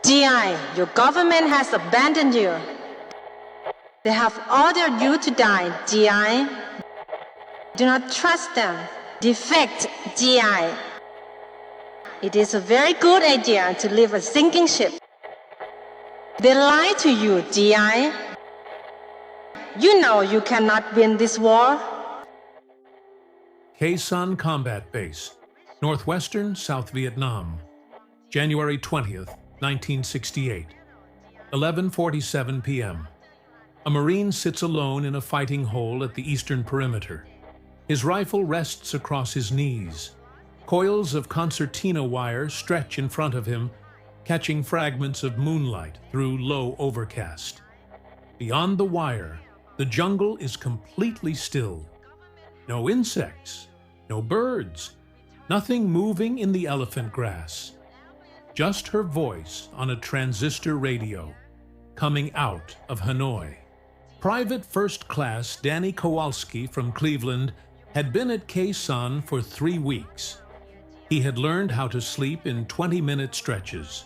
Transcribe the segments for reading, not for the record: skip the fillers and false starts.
GI, your government has abandoned you. They have ordered you to die, GI. Do not trust them. Defect, GI. It is a very good idea to leave a sinking ship. They lie to you, GI. You know you cannot win this war. Khe Sanh Combat Base, northwestern South Vietnam, January 20th, 1968, 11:47 p.m. A Marine sits alone in a fighting hole at the eastern perimeter. His rifle rests across his knees. Coils of concertina wire stretch in front of him, catching fragments of moonlight through low overcast. Beyond the wire, the jungle is completely still. No insects, no birds, nothing moving in the elephant grass. Just her voice on a transistor radio, coming out of Hanoi. Private First Class Danny Kowalski from Cleveland had been at Khe Sanh for 3 weeks. He had learned how to sleep in 20-minute stretches.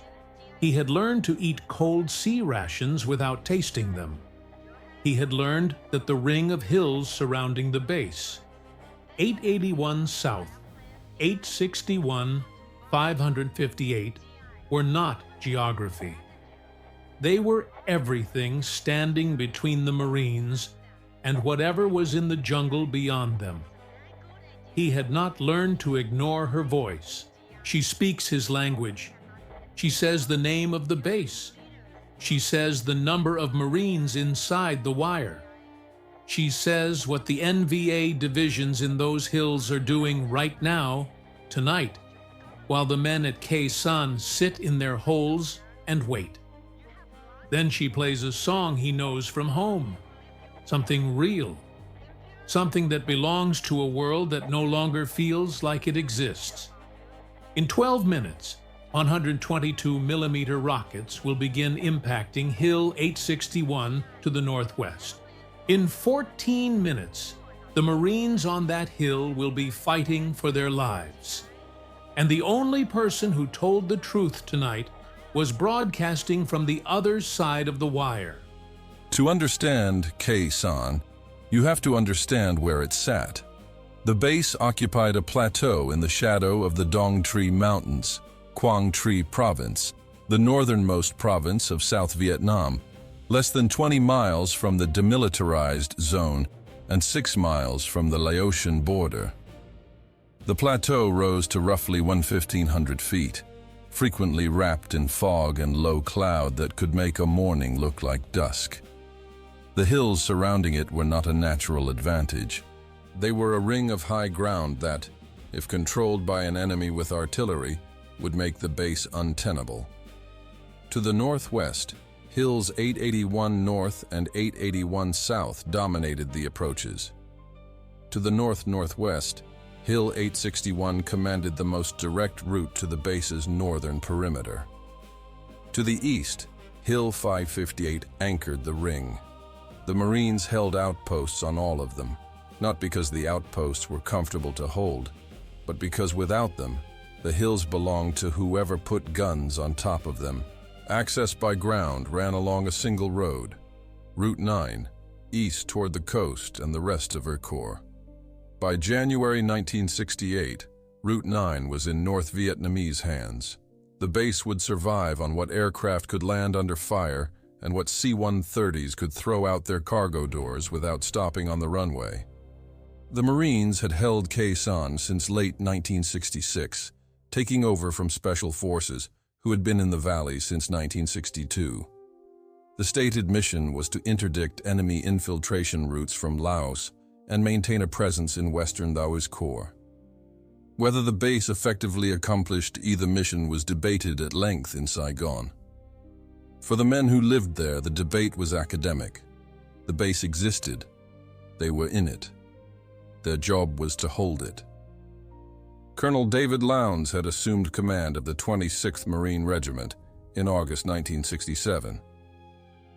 He had learned to eat cold sea rations without tasting them. He had learned that the ring of hills surrounding the base, 881 South, 861, 558, were not geography. They were everything standing between the Marines and whatever was in the jungle beyond them. He had not learned to ignore her voice. She speaks his language. She says the name of the base. She says the number of Marines inside the wire. She says what the NVA divisions in those hills are doing right now, tonight, while the men at Khe Sanh sit in their holes and wait. Then she plays a song he knows from home, something real, something that belongs to a world that no longer feels like it exists. In 12 minutes, 122mm rockets will begin impacting Hill 861 to the northwest. In 14 minutes, the Marines on that hill will be fighting for their lives. And the only person who told the truth tonight was broadcasting from the other side of the wire. To understand Khe Sanh, you have to understand where it sat. The base occupied a plateau in the shadow of the Dong Tri Mountains, Quang Tri Province, the northernmost province of South Vietnam, less than 20 miles from the demilitarized zone and 6 miles from the Laotian border. The plateau rose to roughly 1,500 feet, frequently wrapped in fog and low cloud that could make a morning look like dusk. The hills surrounding it were not a natural advantage. They were a ring of high ground that, if controlled by an enemy with artillery, would make the base untenable. To the northwest, Hills 881 North and 881 South dominated the approaches. To the north-northwest, Hill 861 commanded the most direct route to the base's northern perimeter. To the east, Hill 558 anchored the ring. The Marines held outposts on all of them, not because the outposts were comfortable to hold, but because without them, the hills belonged to whoever put guns on top of them. Access by ground ran along a single road, Route 9, east toward the coast and the rest of her corps. By January 1968, Route 9 was in North Vietnamese hands. The base would survive on what aircraft could land under fire and what C-130s could throw out their cargo doors without stopping on the runway. The Marines had held Khe Sanh since late 1966, taking over from Special Forces, who had been in the valley since 1962. The stated mission was to interdict enemy infiltration routes from Laos and maintain a presence in western Laos Corps. Whether the base effectively accomplished either mission was debated at length in Saigon. For the men who lived there, the debate was academic. The base existed. They were in it. Their job was to hold it. Colonel David Lowndes had assumed command of the 26th Marine Regiment in August 1967.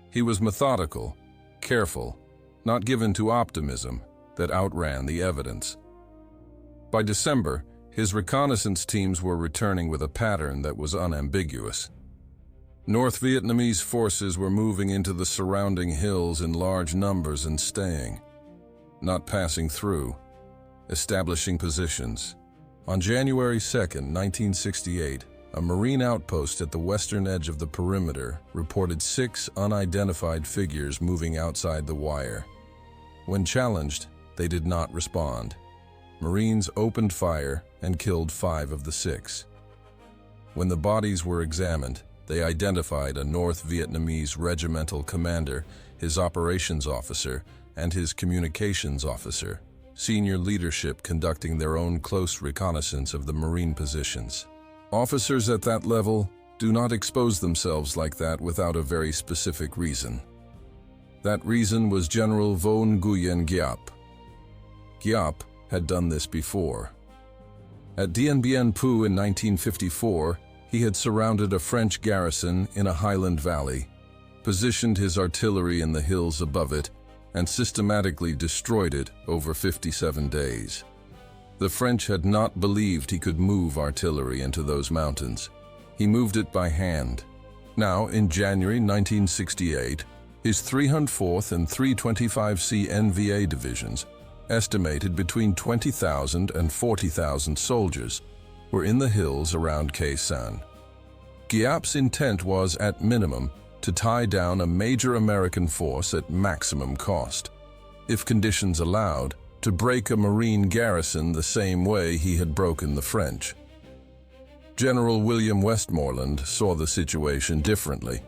He was methodical, careful, not given to optimism that outran the evidence. By December, his reconnaissance teams were returning with a pattern that was unambiguous. North Vietnamese forces were moving into the surrounding hills in large numbers and staying, not passing through, establishing positions. On January 2nd, 1968, a Marine outpost at the western edge of the perimeter reported 6 unidentified figures moving outside the wire. When challenged, they did not respond. Marines opened fire and killed 5 of the 6. When the bodies were examined, they identified a North Vietnamese regimental commander, his operations officer, and his communications officer, senior leadership conducting their own close reconnaissance of the Marine positions. Officers at that level do not expose themselves like that without a very specific reason. That reason was General Vo Nguyen Giap. Giap had done this before. At Dien Bien Phu in 1954, he had surrounded a French garrison in a highland valley, positioned his artillery in the hills above it, and systematically destroyed it over 57 days. The French had not believed he could move artillery into those mountains. He moved it by hand. Now, in January 1968, his 304th and 325C NVA divisions, estimated between 20,000 and 40,000 soldiers, were in the hills around Khe Sanh. Giap's intent was, at minimum, to tie down a major American force at maximum cost. If conditions allowed, to break a Marine garrison the same way he had broken the French. General William Westmoreland saw the situation differently.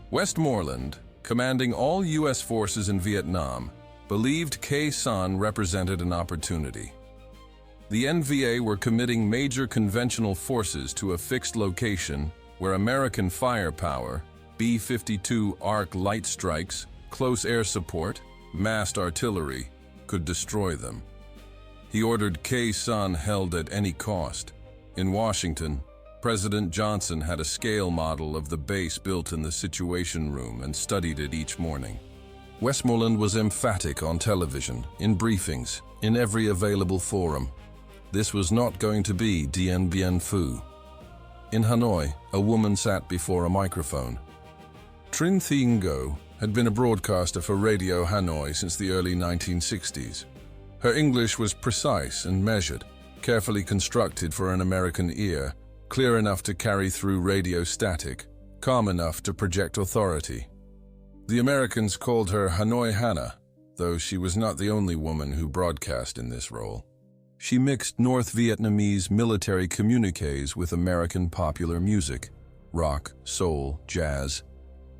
Westmoreland, commanding all U.S. forces in Vietnam, believed Khe Sanh represented an opportunity. The NVA were committing major conventional forces to a fixed location where American firepower, B-52 arc light strikes, close air support, massed artillery, could destroy them. He ordered Khe Sanh held at any cost. In Washington, President Johnson had a scale model of the base built in the Situation Room and studied it each morning. Westmoreland was emphatic on television, in briefings, in every available forum. This was not going to be Dien Bien Phu. In Hanoi, a woman sat before a microphone. Trinh Thien Ngo had been a broadcaster for Radio Hanoi since the early 1960s. Her English was precise and measured, carefully constructed for an American ear, clear enough to carry through radio static, calm enough to project authority. The Americans called her Hanoi Hannah, though she was not the only woman who broadcast in this role. She mixed North Vietnamese military communiques with American popular music, rock, soul, jazz,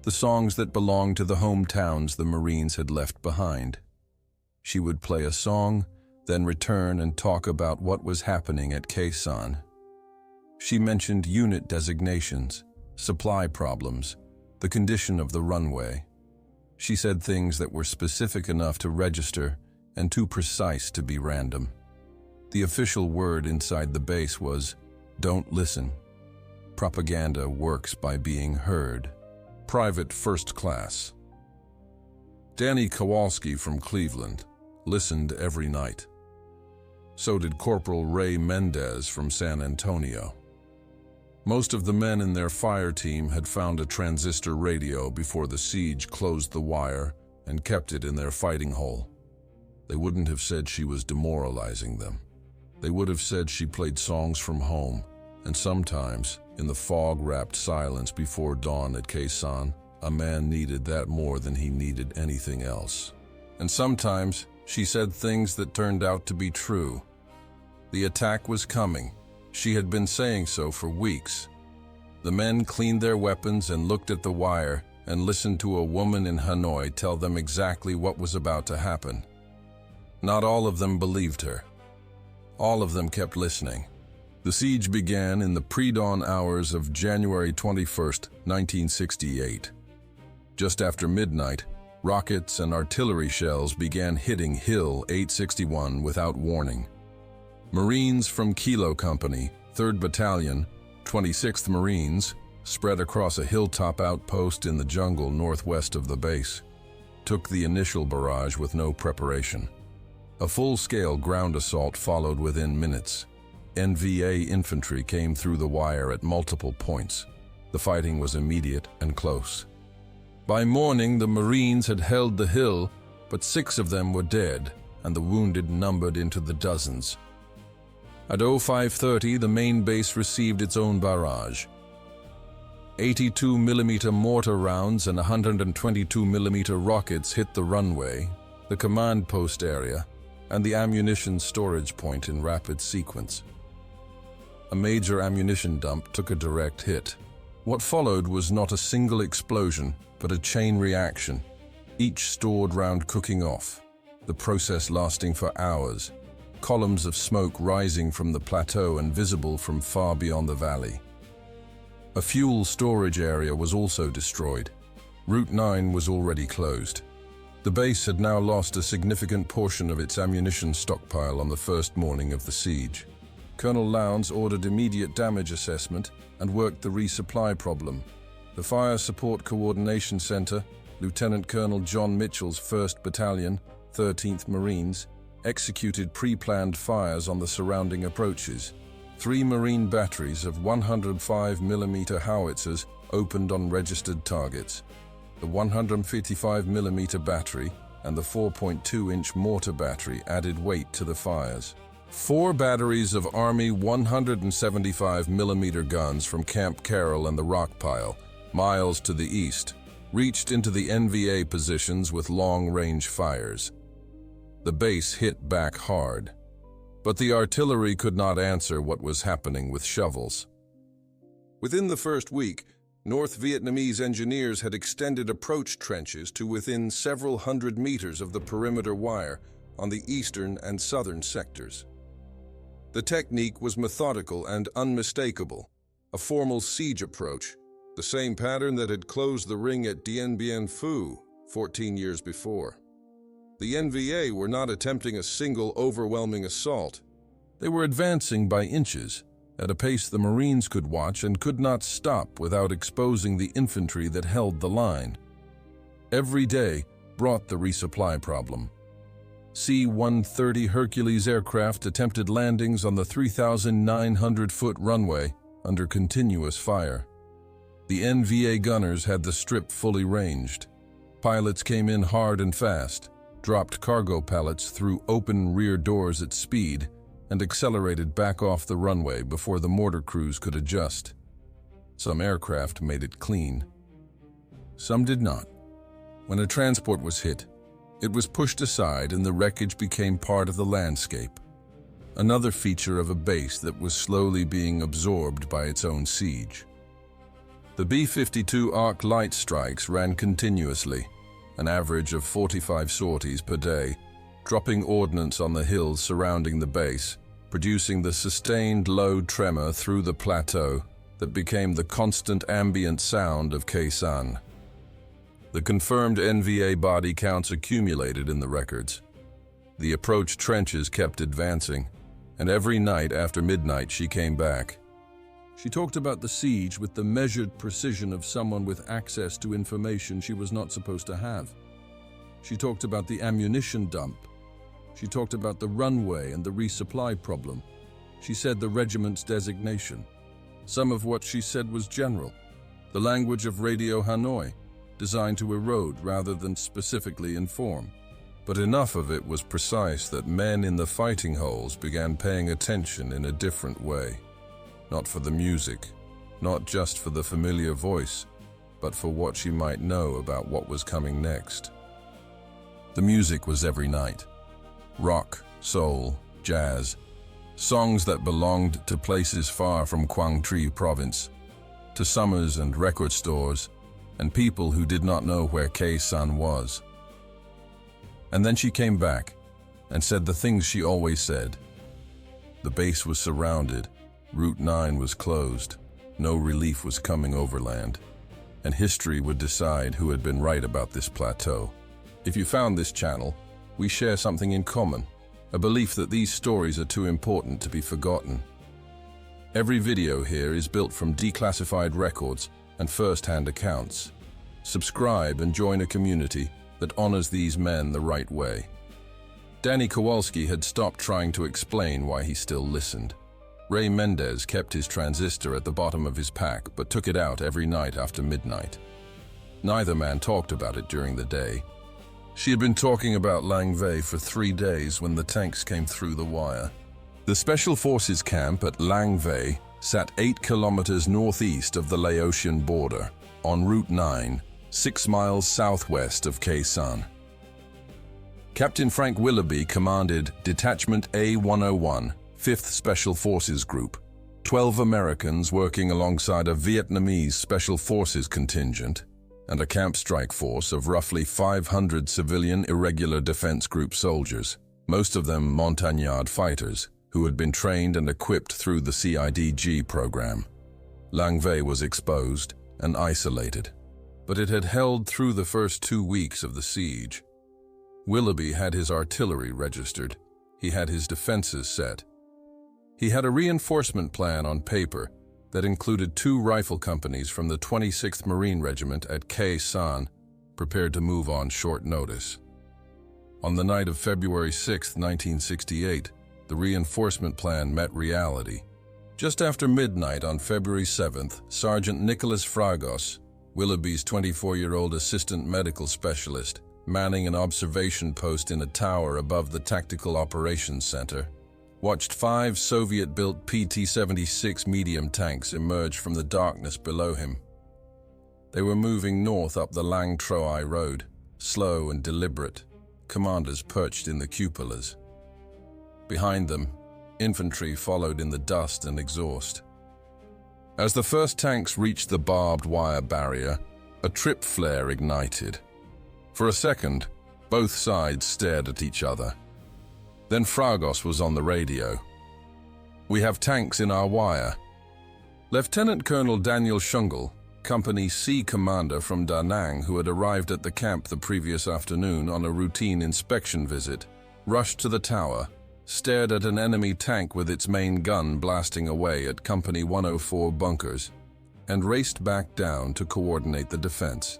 the songs that belonged to the hometowns the Marines had left behind. She would play a song, then return and talk about what was happening at Khe Sanh. She mentioned unit designations, supply problems, the condition of the runway. She said things that were specific enough to register and too precise to be random. The official word inside the base was, "Don't listen. Propaganda works by being heard." Private First Class. Danny Kowalski from Cleveland listened every night. So did Corporal Ray Mendez from San Antonio. Most of the men in their fire team had found a transistor radio before the siege closed the wire and kept it in their fighting hole. They wouldn't have said she was demoralizing them. They would have said she played songs from home, and sometimes, in the fog-wrapped silence before dawn at Khe Sanh, a man needed that more than he needed anything else. And sometimes, she said things that turned out to be true. The attack was coming. She had been saying so for weeks. The men cleaned their weapons and looked at the wire and listened to a woman in Hanoi tell them exactly what was about to happen. Not all of them believed her. All of them kept listening. The siege began in the pre-dawn hours of January 21st, 1968. Just after midnight, rockets and artillery shells began hitting Hill 861 without warning. Marines from Kilo Company, 3rd Battalion, 26th Marines, spread across a hilltop outpost in the jungle northwest of the base, took the initial barrage with no preparation. A full-scale ground assault followed within minutes. NVA infantry came through the wire at multiple points. The fighting was immediate and close. By morning, the Marines had held the hill, but 6 of them were dead, and the wounded numbered into the dozens. At 05:30, the main base received its own barrage. 82mm mortar rounds and 122mm rockets hit the runway, the command post area, and the ammunition storage point in rapid sequence. A major ammunition dump took a direct hit. What followed was not a single explosion, but a chain reaction, each stored round cooking off, the process lasting for hours, columns of smoke rising from the plateau and visible from far beyond the valley. A fuel storage area was also destroyed. Route 9 was already closed. The base had now lost a significant portion of its ammunition stockpile on the first morning of the siege. Colonel Lowndes ordered immediate damage assessment and worked the resupply problem. The Fire Support Coordination Center, Lieutenant Colonel John Mitchell's 1st Battalion, 13th Marines, executed pre-planned fires on the surrounding approaches. 3 Marine batteries of 105mm howitzers opened on registered targets. The 155mm battery and the 4.2-inch mortar battery added weight to the fires. 4 batteries of Army 175mm guns from Camp Carroll and the Rock Pile, miles to the east, reached into the NVA positions with long-range fires. The base hit back hard, but the artillery could not answer what was happening with shovels. Within the first week, North Vietnamese engineers had extended approach trenches to within several hundred meters of the perimeter wire on the eastern and southern sectors. The technique was methodical and unmistakable, a formal siege approach, the same pattern that had closed the ring at Dien Bien Phu 14 years before. The NVA were not attempting a single overwhelming assault. They were advancing by inches, at a pace the Marines could watch and could not stop without exposing the infantry that held the line. Every day brought the resupply problem. C-130 Hercules aircraft attempted landings on the 3,900-foot runway under continuous fire. The NVA gunners had the strip fully ranged. Pilots came in hard and fast, dropped cargo pallets through open rear doors at speed, and accelerated back off the runway before the mortar crews could adjust. Some aircraft made it clean. Some did not. When a transport was hit, it was pushed aside and the wreckage became part of the landscape, another feature of a base that was slowly being absorbed by its own siege. The B-52 arc light strikes ran continuously, an average of 45 sorties per day, dropping ordnance on the hills surrounding the base, producing the sustained low tremor through the plateau that became the constant ambient sound of Khe Sanh. The confirmed NVA body counts accumulated in the records. The approach trenches kept advancing, and every night after midnight she came back. She talked about the siege with the measured precision of someone with access to information she was not supposed to have. She talked about the ammunition dump. She talked about the runway and the resupply problem. She said the regiment's designation. Some of what she said was general, the language of Radio Hanoi, designed to erode rather than specifically inform. But enough of it was precise that men in the fighting holes began paying attention in a different way. Not for the music, not just for the familiar voice, but for what she might know about what was coming next. The music was every night. Rock, soul, jazz, songs that belonged to places far from Quang Tri province, to summers and record stores, and people who did not know where Khe Sanh was. And then she came back and said the things she always said. The base was surrounded, Route 9 was closed, no relief was coming overland, and history would decide who had been right about this plateau. If you found this channel, we share something in common, a belief that these stories are too important to be forgotten. Every video here is built from declassified records and first-hand accounts. Subscribe and join a community that honors these men the right way. Danny Kowalski had stopped trying to explain why he still listened. Ray Mendez kept his transistor at the bottom of his pack but took it out every night after midnight. Neither man talked about it during the day. She had been talking about Lang Vei for 3 days when the tanks came through the wire. The Special Forces camp at Lang Vei sat 8 kilometers northeast of the Laotian border, on Route 9, 6 miles southwest of Khe Sanh. Captain Frank Willoughby commanded Detachment A-101, 5th Special Forces Group, 12 Americans working alongside a Vietnamese Special Forces contingent and a camp strike force of roughly 500 civilian Irregular Defense Group soldiers, most of them Montagnard fighters, who had been trained and equipped through the CIDG program. Lang Vei was exposed and isolated, but it had held through the first 2 weeks of the siege. Willoughby had his artillery registered. He had his defenses set. He had a reinforcement plan on paper that included 2 rifle companies from the 26th Marine Regiment at Khe Sanh, prepared to move on short notice. On the night of February 6, 1968, the reinforcement plan met reality. Just after midnight on February 7th, Sergeant Nicholas Fragos, Willoughby's 24-year-old assistant medical specialist, manning an observation post in a tower above the Tactical Operations Center, watched 5 Soviet-built PT-76 medium tanks emerge from the darkness below him. They were moving north up the Lang Troi Road, slow and deliberate, commanders perched in the cupolas. Behind them, infantry followed in the dust and exhaust. As the first tanks reached the barbed wire barrier, a trip flare ignited. For a second, both sides stared at each other. Then Fragos was on the radio. "We have tanks in our wire." Lieutenant Colonel Daniel Shungle, Company C commander from Da Nang, who had arrived at the camp the previous afternoon on a routine inspection visit, rushed to the tower, stared at an enemy tank with its main gun blasting away at Company 104 bunkers, and raced back down to coordinate the defense.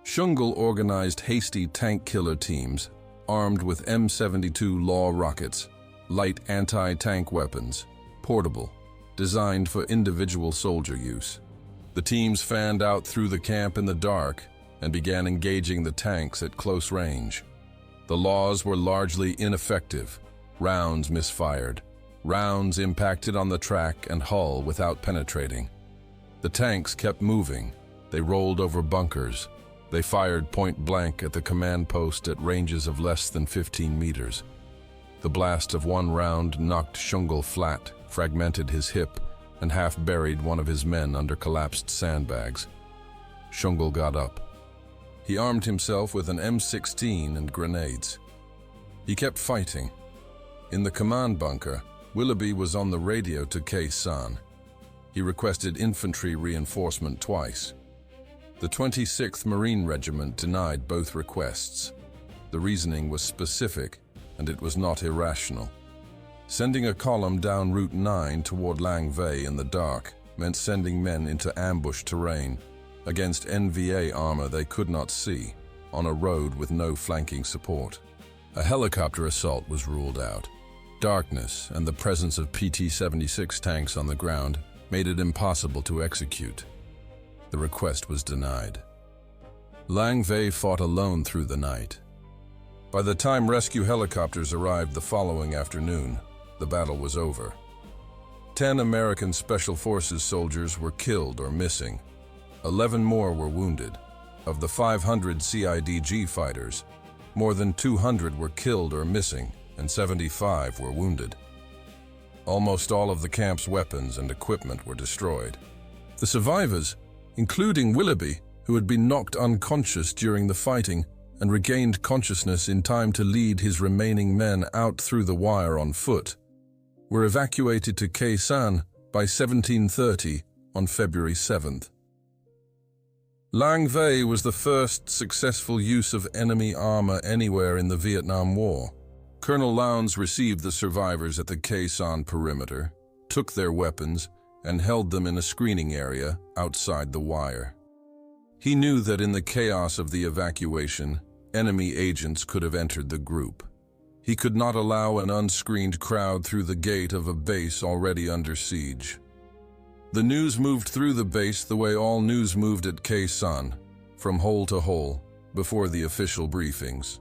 Shungle organized hasty tank killer teams, armed with M72 Law rockets, light anti-tank weapons, portable, designed for individual soldier use. The teams fanned out through the camp in the dark and began engaging the tanks at close range. The Laws were largely ineffective. Rounds misfired. Rounds impacted on the track and hull without penetrating. The tanks kept moving. They rolled over bunkers. They fired point blank at the command post at ranges of less than 15 meters. The blast of one round knocked Shungle flat, fragmented his hip, and half buried one of his men under collapsed sandbags. Shungle got up. He armed himself with an M16 and grenades. He kept fighting. In the command bunker, Willoughby was on the radio to Khe Sanh. He requested infantry reinforcement twice. The 26th Marine Regiment denied both requests. The reasoning was specific, and it was not irrational. Sending a column down Route 9 toward Lang Vei in the dark meant sending men into ambush terrain, against NVA armor they could not see, on a road with no flanking support. A helicopter assault was ruled out. Darkness and the presence of PT-76 tanks on the ground made it impossible to execute. The request was denied. Lang Vei fought alone through the night. By the time rescue helicopters arrived the following afternoon, the battle was over. 10 American Special Forces soldiers were killed or missing. 11 more were wounded. Of the 500 CIDG fighters, more than 200 were killed or missing, and 75 were wounded. Almost all of the camp's weapons and equipment were destroyed. The survivors, including Willoughby, who had been knocked unconscious during the fighting and regained consciousness in time to lead his remaining men out through the wire on foot, were evacuated to Khe Sanh by 1730 on February 7th. Lang Vei was the first successful use of enemy armor anywhere in the Vietnam War. Colonel Lowndes received the survivors at the Khe Sanh perimeter, took their weapons, and held them in a screening area outside the wire. He knew that in the chaos of the evacuation, enemy agents could have entered the group. He could not allow an unscreened crowd through the gate of a base already under siege. The news moved through the base the way all news moved at Khe Sanh, from hole to hole, before the official briefings.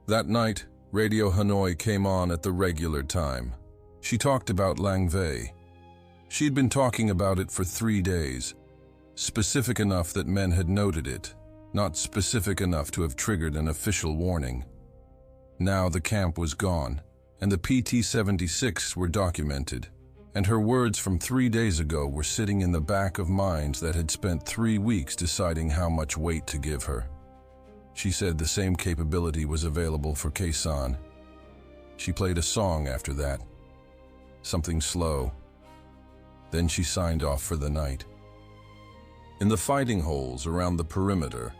That night, Radio Hanoi came on at the regular time. She talked about Lang Vei. She'd been talking about it for 3 days, specific enough that men had noted it, not specific enough to have triggered an official warning. Now the camp was gone, and the PT-76s were documented, and her words from 3 days ago were sitting in the back of minds that had spent 3 weeks deciding how much weight to give her. She said the same capability was available for Khe Sanh. She played a song after that, something slow. Then she signed off for the night. In the fighting holes around the perimeter,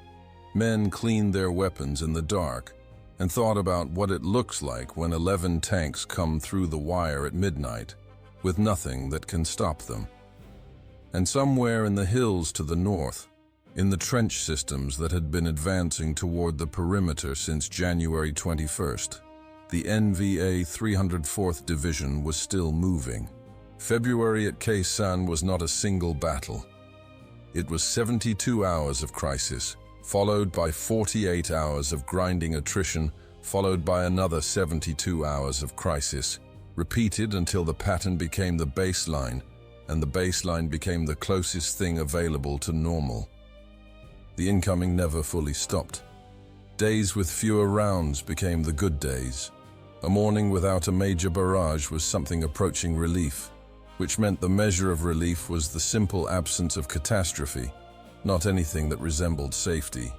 men cleaned their weapons in the dark and thought about what it looks like when 11 tanks come through the wire at midnight with nothing that can stop them. And somewhere in the hills to the north, in the trench systems that had been advancing toward the perimeter since January 21st, the NVA 304th Division was still moving. February at Khe Sanh was not a single battle. It was 72 hours of crisis, followed by 48 hours of grinding attrition, followed by another 72 hours of crisis, repeated until the pattern became the baseline, and the baseline became the closest thing available to normal. The incoming never fully stopped. Days with fewer rounds became the good days. A morning without a major barrage was something approaching relief, which meant the measure of relief was the simple absence of catastrophe, not anything that resembled safety.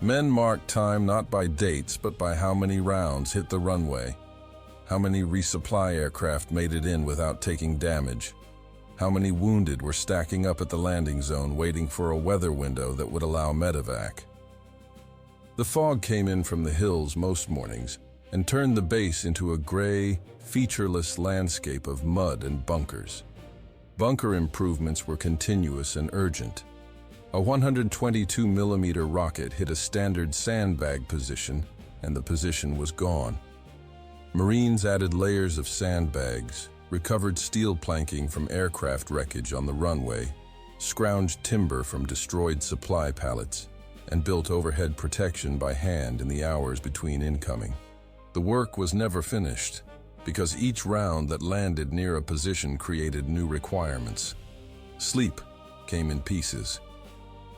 Men marked time not by dates but by how many rounds hit the runway, how many resupply aircraft made it in without taking damage, how many wounded were stacking up at the landing zone waiting for a weather window that would allow medevac. The fog came in from the hills most mornings and turned the base into a gray, featureless landscape of mud and bunkers. Bunker improvements were continuous and urgent. A 122mm rocket hit a standard sandbag position, and the position was gone. Marines added layers of sandbags, recovered steel planking from aircraft wreckage on the runway, scrounged timber from destroyed supply pallets, and built overhead protection by hand in the hours between incoming. The work was never finished, because each round that landed near a position created new requirements. Sleep came in pieces.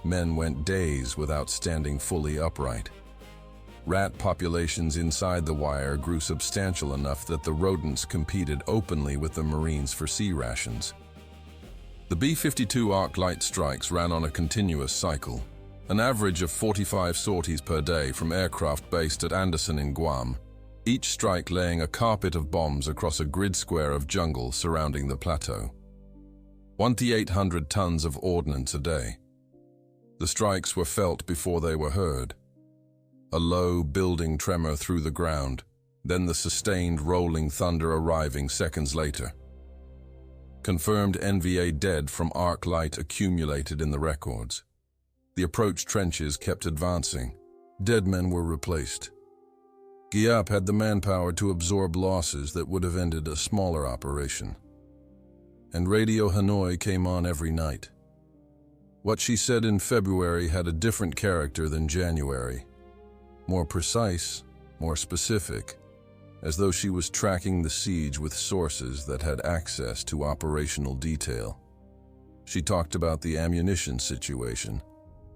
Men went days without standing fully upright. Rat populations inside the wire grew substantial enough that the rodents competed openly with the Marines for sea rations. The B-52 arc light strikes ran on a continuous cycle, an average of 45 sorties per day from aircraft based at Andersen in Guam, each strike laying a carpet of bombs across a grid square of jungle surrounding the plateau. 1,800 tons of ordnance a day. The strikes were felt before they were heard. A low, building tremor through the ground, then the sustained rolling thunder arriving seconds later. Confirmed NVA dead from arc light accumulated in the records. The approach trenches kept advancing. Dead men were replaced. Giap had the manpower to absorb losses that would have ended a smaller operation. And Radio Hanoi came on every night. What she said in February had a different character than January. More precise, more specific, as though she was tracking the siege with sources that had access to operational detail. She talked about the ammunition situation.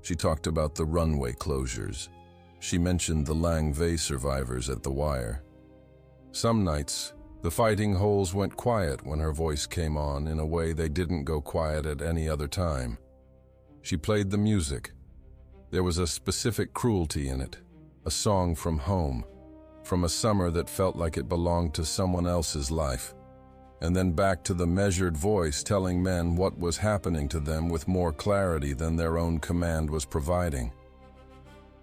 She talked about the runway closures. She mentioned the Lang Vei survivors at the wire. Some nights, the fighting holes went quiet when her voice came on in a way they didn't go quiet at any other time. She played the music. There was a specific cruelty in it, a song from home, from a summer that felt like it belonged to someone else's life, and then back to the measured voice telling men what was happening to them with more clarity than their own command was providing.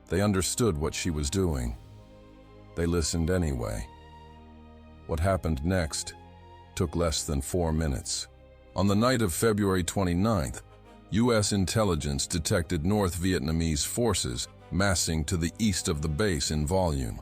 They understood what she was doing. They listened anyway. What happened next took less than 4 minutes. On the night of February 29th, U.S. intelligence detected North Vietnamese forces massing to the east of the base in volume.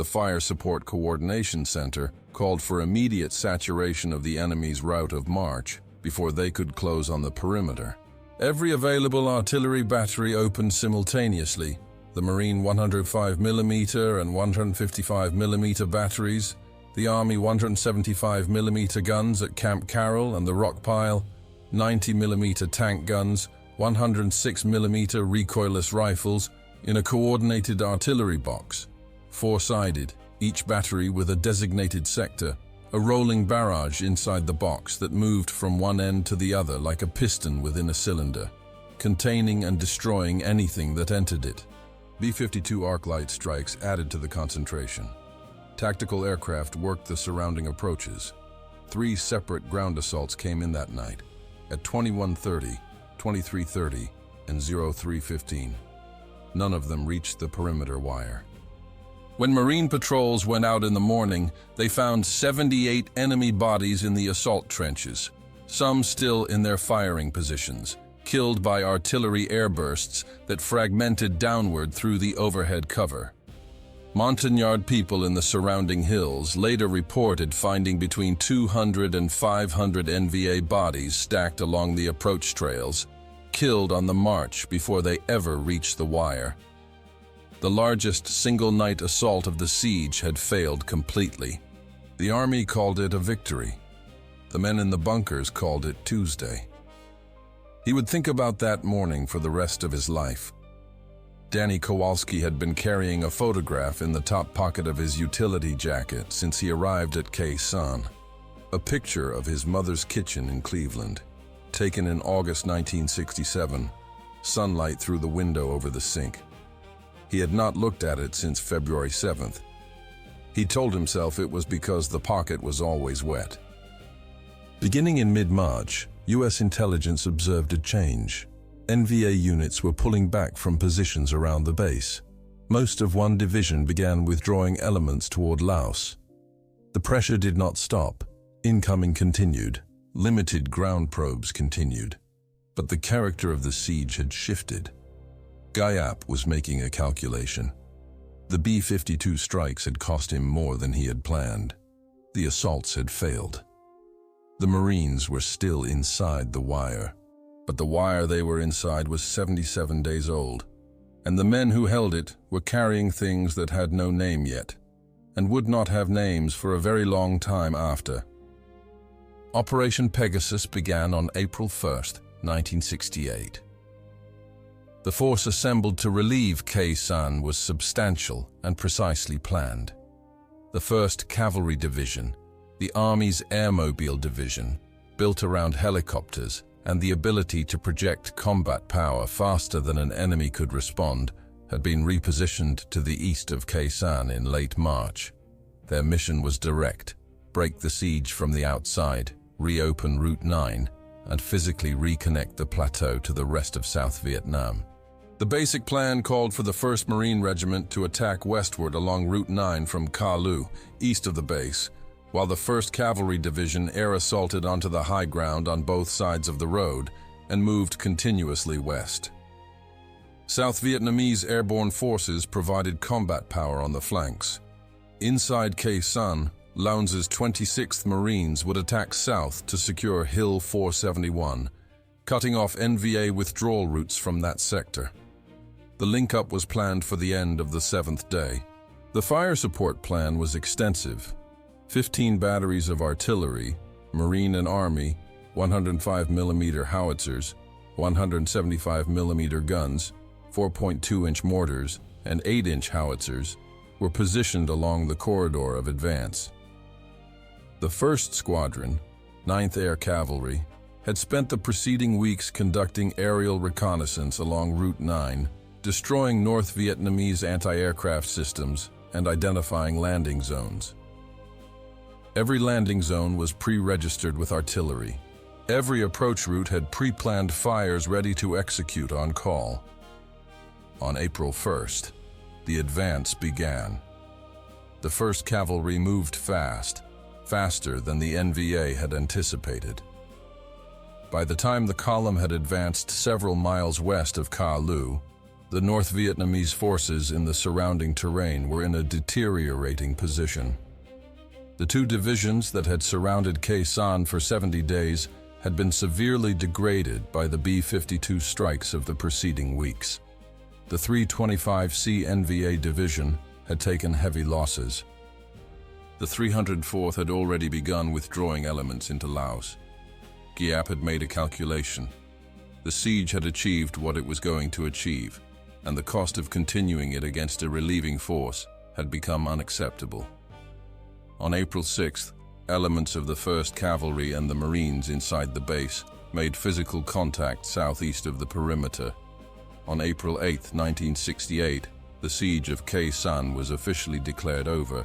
The Fire Support Coordination Center called for immediate saturation of the enemy's route of march before they could close on the perimeter. Every available artillery battery opened simultaneously. The Marine 105mm and 155mm batteries, the Army 175mm guns at Camp Carroll and the Rock Pile, 90mm tank guns, 106mm recoilless rifles in a coordinated artillery box, four-sided, each battery with a designated sector, a rolling barrage inside the box that moved from one end to the other like a piston within a cylinder, containing and destroying anything that entered it. B-52 arc light strikes added to the concentration. Tactical aircraft worked the surrounding approaches. 3 separate ground assaults came in that night, at 21:30, 23:30, and 03:15. None of them reached the perimeter wire. When Marine patrols went out in the morning, they found 78 enemy bodies in the assault trenches, some still in their firing positions, killed by artillery airbursts that fragmented downward through the overhead cover. Montagnard people in the surrounding hills later reported finding between 200 and 500 NVA bodies stacked along the approach trails, killed on the march before they ever reached the wire. The largest single-night assault of the siege had failed completely. The Army called it a victory. The men in the bunkers called it Tuesday. He would think about that morning for the rest of his life. Danny Kowalski had been carrying a photograph in the top pocket of his utility jacket since he arrived at Khe Sanh, a picture of his mother's kitchen in Cleveland, taken in August 1967, sunlight through the window over the sink. He had not looked at it since February 7th. He told himself it was because the pocket was always wet. Beginning in mid-March, U.S. intelligence observed a change. NVA units were pulling back from positions around the base. Most of one division began withdrawing elements toward Laos. The pressure did not stop. Incoming continued. Limited ground probes continued. But the character of the siege had shifted. Giap was making a calculation. The B-52 strikes had cost him more than he had planned. The assaults had failed. The Marines were still inside the wire, but the wire they were inside was 77 days old, and the men who held it were carrying things that had no name yet, and would not have names for a very long time after. Operation Pegasus began on April 1st, 1968. The force assembled to relieve Khe Sanh was substantial and precisely planned. The 1st Cavalry Division, the Army's Airmobile Division, built around helicopters and the ability to project combat power faster than an enemy could respond, had been repositioned to the east of Khe Sanh in late March. Their mission was direct: break the siege from the outside, reopen Route 9, and physically reconnect the plateau to the rest of South Vietnam. The basic plan called for the 1st Marine Regiment to attack westward along Route 9 from Ca Lu, east of the base, while the 1st Cavalry Division air assaulted onto the high ground on both sides of the road and moved continuously west. South Vietnamese airborne forces provided combat power on the flanks. Inside Khe Sanh, Lowndes' 26th Marines would attack south to secure Hill 471, cutting off NVA withdrawal routes from that sector. The link-up was planned for the end of the 7th day. The fire support plan was extensive. 15 batteries of artillery, Marine and Army, 105mm howitzers, 175mm guns, 4.2-inch mortars, and 8-inch howitzers were positioned along the corridor of advance. The 1st Squadron, 9th Air Cavalry, had spent the preceding weeks conducting aerial reconnaissance along Route 9, destroying North Vietnamese anti-aircraft systems and identifying landing zones. Every landing zone was pre-registered with artillery. Every approach route had pre-planned fires ready to execute on call. On April 1st, the advance began. The 1st Cavalry moved fast, faster than the NVA had anticipated. By the time the column had advanced several miles west of Ca Lu, The North Vietnamese forces in the surrounding terrain were in a deteriorating position. The two divisions that had surrounded Khe Sanh for 70 days had been severely degraded by the B-52 strikes of the preceding weeks. The 325C NVA division had taken heavy losses. The 304th had already begun withdrawing elements into Laos. Giap had made a calculation. The siege had achieved what it was going to achieve, and the cost of continuing it against a relieving force had become unacceptable. On April 6th, elements of the 1st Cavalry and the Marines inside the base made physical contact southeast of the perimeter. On April 8, 1968, the siege of Khe Sanh was officially declared over.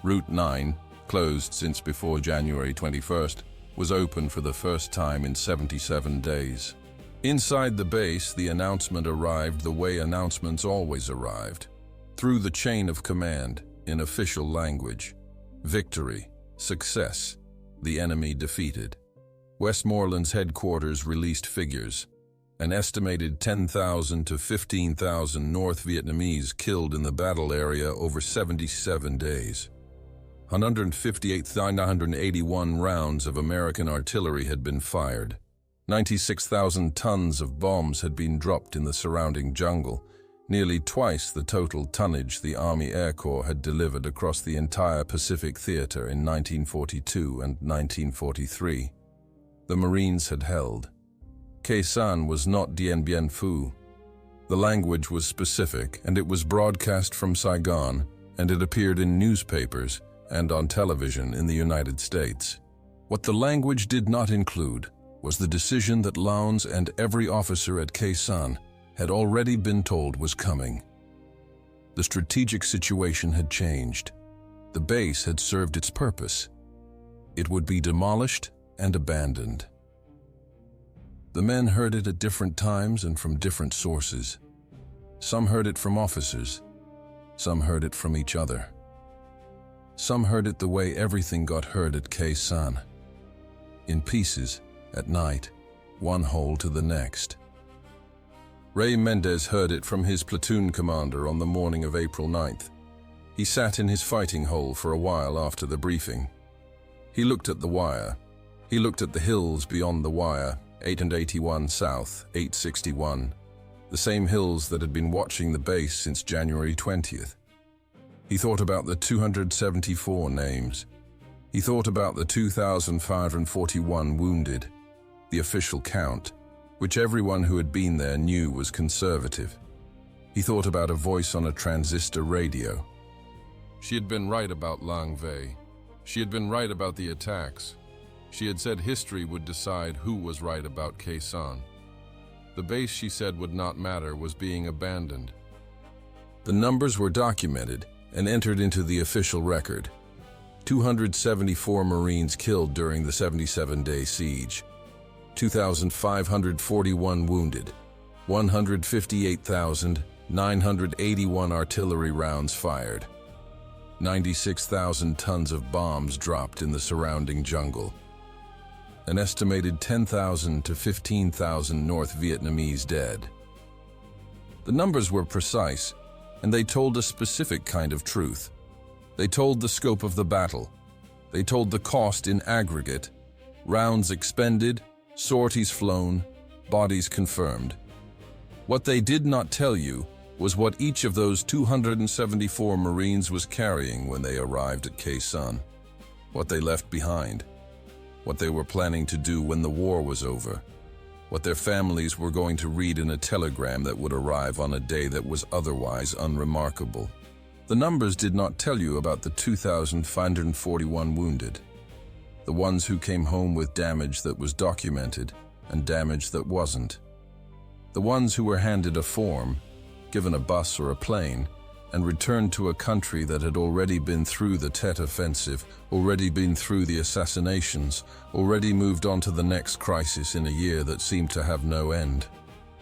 Route 9, closed since before January 21st, was open for the first time in 77 days. Inside the base, the announcement arrived the way announcements always arrived, through the chain of command, in official language. Victory, success, the enemy defeated. Westmoreland's headquarters released figures. An estimated 10,000 to 15,000 North Vietnamese killed in the battle area over 77 days. 158,981 rounds of American artillery had been fired. 96,000 tons of bombs had been dropped in the surrounding jungle, nearly twice the total tonnage the Army Air Corps had delivered across the entire Pacific Theater in 1942 and 1943. The Marines had held. Khe Sanh was not Dien Bien Phu. The language was specific, and it was broadcast from Saigon, and it appeared in newspapers and on television in the United States. What the language did not include was the decision that Lowndes and every officer at Khe Sanh had already been told was coming. The strategic situation had changed. The base had served its purpose. It would be demolished and abandoned. The men heard it at different times and from different sources. Some heard it from officers. Some heard it from each other. Some heard it the way everything got heard at Khe Sanh. In pieces, at night, one hole to the next. Ray Mendez heard it from his platoon commander on the morning of April 9th. He sat in his fighting hole for a while after the briefing. He looked at the wire. He looked at the hills beyond the wire, 8 and 81 south, 861, the same hills that had been watching the base since January 20th. He thought about the 274 names. He thought about the 2,541 wounded, the official count, which everyone who had been there knew was conservative. He thought about a voice on a transistor radio. She had been right about Lang Vei. She had been right about the attacks. She had said history would decide who was right about Khe Sanh. The base, she said, would not matter, was being abandoned. The numbers were documented and entered into the official record. 274 Marines killed during the 77-day siege. 2,541 wounded. 158,981 artillery rounds fired. 96,000 tons of bombs dropped in the surrounding jungle. An estimated 10,000 to 15,000 North Vietnamese dead. The numbers were precise, and they told a specific kind of truth. They told the scope of the battle. They told the cost in aggregate, rounds expended, sorties flown, bodies confirmed. What they did not tell you was what each of those 274 Marines was carrying when they arrived at Khe Sanh, what they left behind, what they were planning to do when the war was over, what their families were going to read in a telegram that would arrive on a day that was otherwise unremarkable. The numbers did not tell you about the 2,541 wounded, the ones who came home with damage that was documented and damage that wasn't, the ones who were handed a form, given a bus or a plane, and returned to a country that had already been through the Tet Offensive, already been through the assassinations, already moved on to the next crisis in a year that seemed to have no end.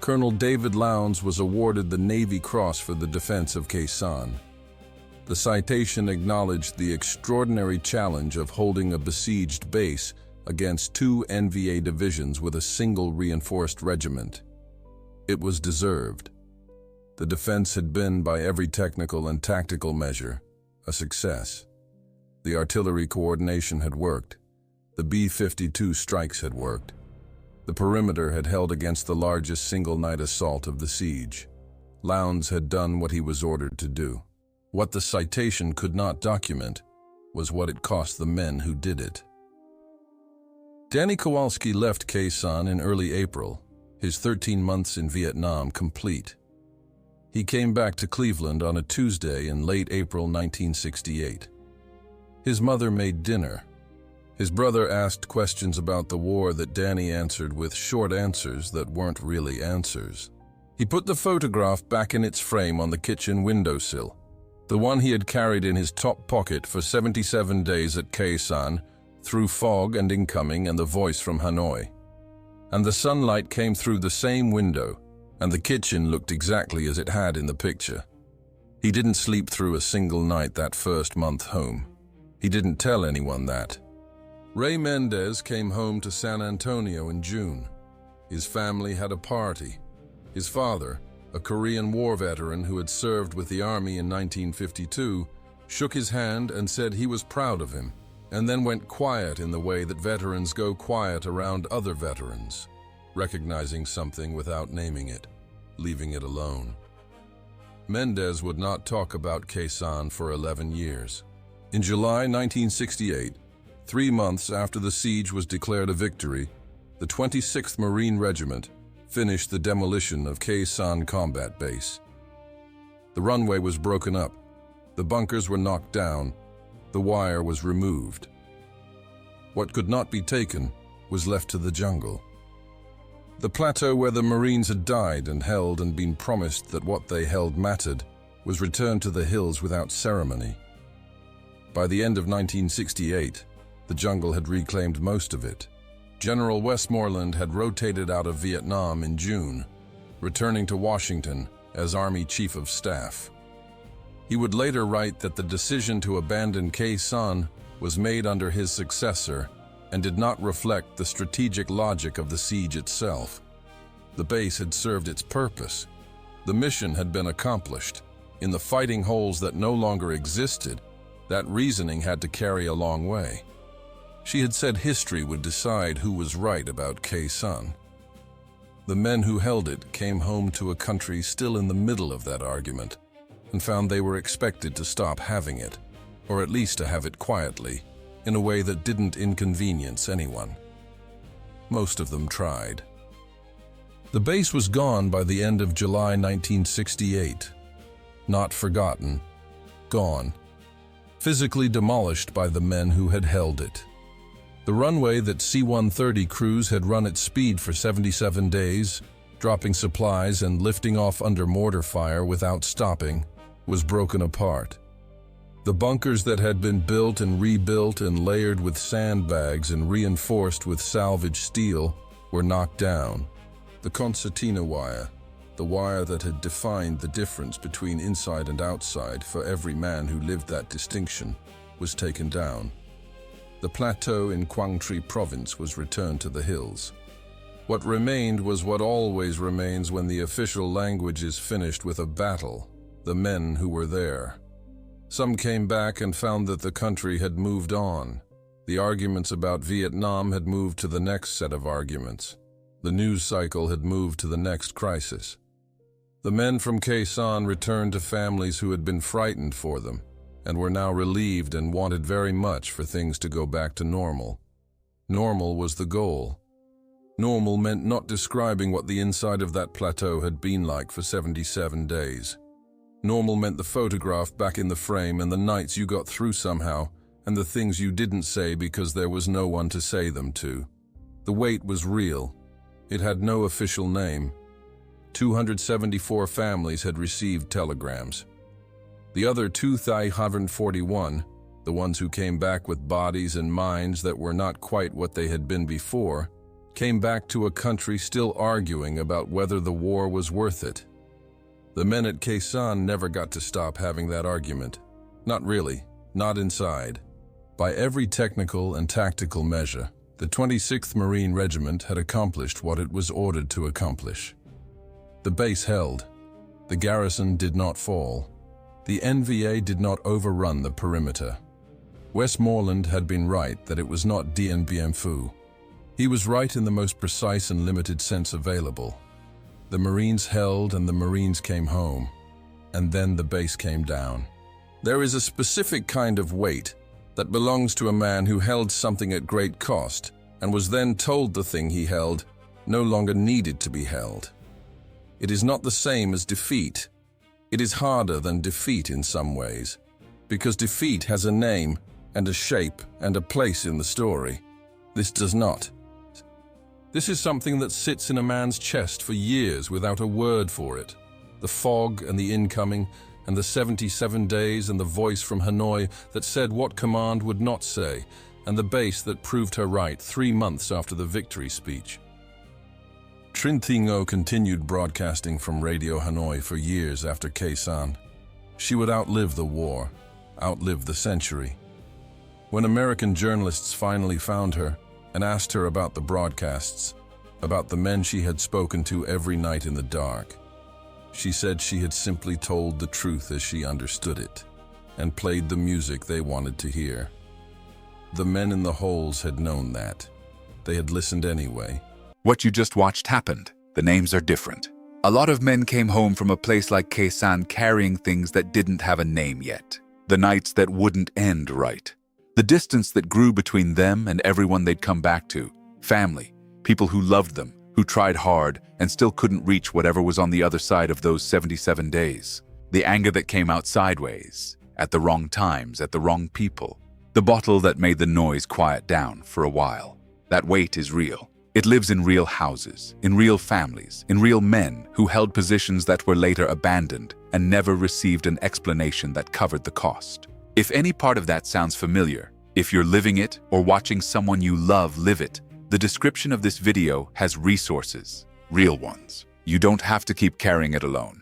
Colonel David Lowndes was awarded the Navy Cross for the defense of Khe Sanh. The citation acknowledged the extraordinary challenge of holding a besieged base against 2 NVA divisions with a single reinforced regiment. It was deserved. The defense had been, by every technical and tactical measure, a success. The artillery coordination had worked. The B-52 strikes had worked. The perimeter had held against the largest single-night assault of the siege. Lowndes had done what he was ordered to do. What the citation could not document was what it cost the men who did it. Danny Kowalski left Khe Sanh in early April, his 13 months in Vietnam complete. He came back to Cleveland on a Tuesday in late April 1968. His mother made dinner. His brother asked questions about the war that Danny answered with short answers that weren't really answers. He put the photograph back in its frame on the kitchen windowsill, the one he had carried in his top pocket for 77 days at Khe Sanh, through fog and incoming and the voice from Hanoi. And the sunlight came through the same window, and the kitchen looked exactly as it had in the picture. He didn't sleep through a single night that first month home. He didn't tell anyone that. Ray Mendez came home to San Antonio in June. His family had a party. His father, a Korean War veteran who had served with the Army in 1952, shook his hand and said he was proud of him, and then went quiet in the way that veterans go quiet around other veterans, recognizing something without naming it, leaving it alone. Mendez would not talk about Khe Sanh for 11 years. In July 1968, 3 months after the siege was declared a victory, the 26th Marine Regiment finished the demolition of Khe Sanh Combat Base. The runway was broken up, the bunkers were knocked down, the wire was removed. What could not be taken was left to the jungle. The plateau where the Marines had died and held and been promised that what they held mattered was returned to the hills without ceremony. By the end of 1968, the jungle had reclaimed most of it. General Westmoreland had rotated out of Vietnam in June, returning to Washington as Army Chief of Staff. He would later write that the decision to abandon Khe Sanh was made under his successor and did not reflect the strategic logic of the siege itself. The base had served its purpose. The mission had been accomplished. In the fighting holes that no longer existed, that reasoning had to carry a long way. She had said history would decide who was right about Khe Sanh. The men who held it came home to a country still in the middle of that argument and found they were expected to stop having it, or at least to have it quietly, in a way that didn't inconvenience anyone. Most of them tried. The base was gone by the end of July 1968. Not forgotten, gone. Physically demolished by the men who had held it. The runway that C-130 crews had run at speed for 77 days, dropping supplies and lifting off under mortar fire without stopping, was broken apart. The bunkers that had been built and rebuilt and layered with sandbags and reinforced with salvage steel were knocked down. The concertina wire, the wire that had defined the difference between inside and outside for every man who lived that distinction, was taken down. The plateau in Quang Tri province was returned to the hills. What remained was what always remains when the official language is finished with a battle: the men who were there. Some came back and found that the country had moved on. The arguments about Vietnam had moved to the next set of arguments. The news cycle had moved to the next crisis. The men from Khe Sanh returned to families who had been frightened for them and were now relieved and wanted very much for things to go back to normal. Normal was the goal. Normal meant not describing what the inside of that plateau had been like for 77 days. Normal meant the photograph back in the frame and the nights you got through somehow, and the things you didn't say because there was no one to say them to. The wait was real. It had no official name. 274 families had received telegrams. The other 241, the ones who came back with bodies and minds that were not quite what they had been before, came back to a country still arguing about whether the war was worth it. The men at Khe Sanh never got to stop having that argument. Not really, not inside. By every technical and tactical measure, the 26th Marine Regiment had accomplished what it was ordered to accomplish. The base held. The garrison did not fall. The NVA did not overrun the perimeter. Westmoreland had been right that it was not Dien Bien Phu. He was right in the most precise and limited sense available. The Marines held and the Marines came home, and then the base came down. There is a specific kind of weight that belongs to a man who held something at great cost and was then told the thing he held no longer needed to be held. It is not the same as defeat. It is harder than defeat in some ways, because defeat has a name and a shape and a place in the story. This does not. This is something that sits in a man's chest for years without a word for it. The fog and the incoming, and the 77 days and the voice from Hanoi that said what command would not say, and the base that proved her right 3 months after the victory speech. Trinh Thi Ngo continued broadcasting from Radio Hanoi for years after Khe Sanh. She would outlive the war, outlive the century. When American journalists finally found her and asked her about the broadcasts, about the men she had spoken to every night in the dark, she said she had simply told the truth as she understood it and played the music they wanted to hear. The men in the holes had known that. They had listened anyway. What you just watched happened. The names are different. A lot of men came home from a place like Khe Sanh carrying things that didn't have a name yet. The nights that wouldn't end right. The distance that grew between them and everyone they'd come back to. Family, people who loved them, who tried hard and still couldn't reach whatever was on the other side of those 77 days. The anger that came out sideways, at the wrong times, at the wrong people. The bottle that made the noise quiet down for a while. That weight is real. It lives in real houses, in real families, in real men who held positions that were later abandoned and never received an explanation that covered the cost. If any part of that sounds familiar, if you're living it or watching someone you love live it, the description of this video has resources, real ones. You don't have to keep carrying it alone.